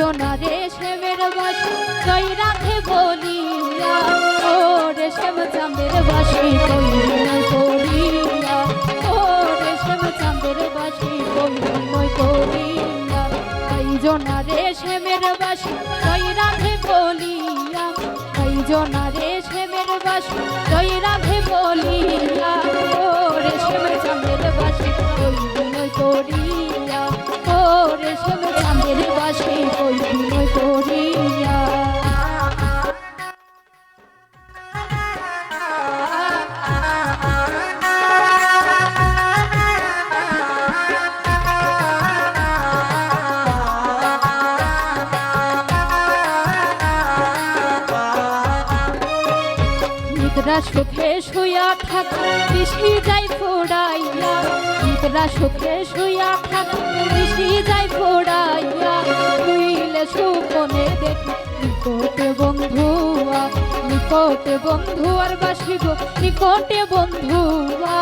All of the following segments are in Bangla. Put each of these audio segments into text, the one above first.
জনা রেশমের বাসি কই রাখে বলিয়া, ও রেশম চাঁদের বাসি কই বিনয় করিয়া, ও রেশম চাঁদের বাসি কই বিনয় করিয়া। কই জনা রেশমের বাসি কই রাখে বলিয়া, কই জনা রেশমের বাসি কই রাখে বলিয়া, ও রেশম চাঁদের বাসি কই বিনয় করিয়া, ও রেশম চাঁদের বাসি কই বিনয় করিয়া। নিদ্রা সুখে শুয়া থাকি বৃষ্টি যাই ফোড়াইয়া, নিদ্রা সুখে শুয়া থাকি বৃষ্টি যাই ফোড়াইয়া, শুইলে সুপনে দেখি নিকটে বন্ধুয়া, নিকটে বন্ধুয়ার বাসি গো নিকটে বন্ধুয়া,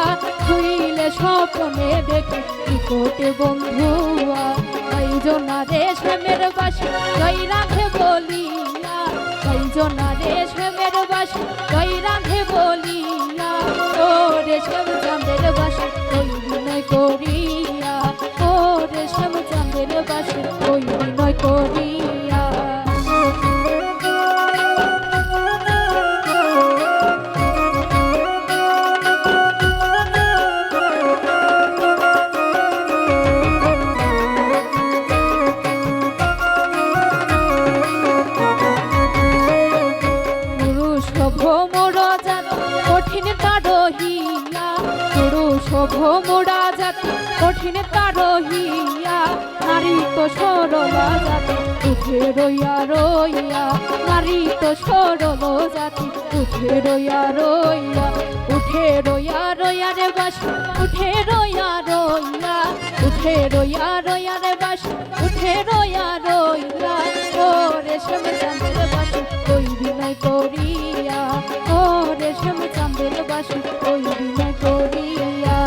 শুইলে স্বপনে দেখি নিকটে বন্ধুয়া। কই জনা রেশমের বাসি কই রাখে বলিয়া, কই জনা রেশমের বাসি কই রাখে বলিয়া, ও রেশম চাঁদের বাসি কই বিনয় করিয়া, ও রেশম চাঁদের বাসি কই বিনয় করিয়া। কঠিন তারহিয়া, পুরুষ ভোমরা জাতি কঠিন তারহিয়া, নারী তো সরলা জাতি উঠে রইয়া রইয়া, নারী তো সরল জাতি উঠে রইয়া রইয়া, উঠে রইয়া রইয়া রে বাসি উঠে রইয়া রইয়া, উঠে রইয়া রইয়া রে বাসি উঠে রইয়া রইয়া, ও রেশম চাঁদের বাসি কই বিনয় করিয়া, ও রেশম চাঁদের বাসি কই বিনয় করিয়া।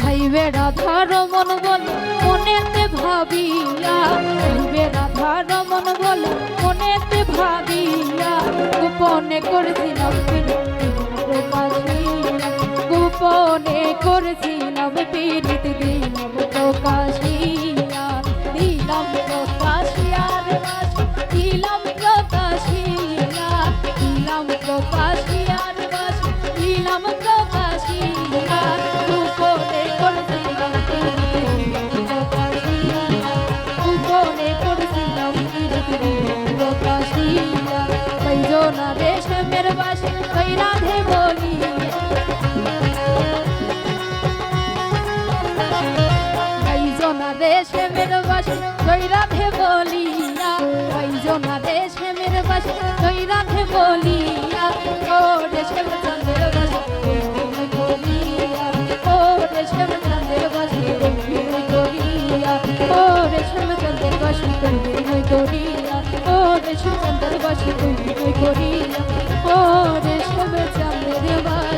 ভাইবে রাধার মন বলে মনেতে ভাবিয়া, ভাইবে রাধার মন বলে মনেতে ভাবিয়া, গোপনে করেছিলাম গোপনে করেছিলাম পীড়িত দিলাম প্রকাশিয়া, দিলাম প্রকাশিয়া রে বাসি দিলাম প্রকাশিয়া, দিলাম প্রকাশিয়া রে বাসি দিলাম প্রকাশিয়া, গোপনে করেছিলাম প্রকাশিয়া, গোপনে করেছিলাম প্রকাশিয়া। কই জনা রেশমের বাসি কই রাধে বলিয়া, কই জনা রেশমের বাসি কই রাধে বলিয়া, কই জনা রেশমের বাসি কই রাধে বলিয়া, ও রেশম চাঁদের বাসি কই বিনয় করিয়া, ও রেশম চাঁদের বাসি কই বিনয় করিয়া, ও রেশম চাঁদের বাসি কই বিনয় করিয়া, ও রেশম চাঁদের বাসি কই বিনয় করিয়া, ও রেশম চাঁদের বাসি।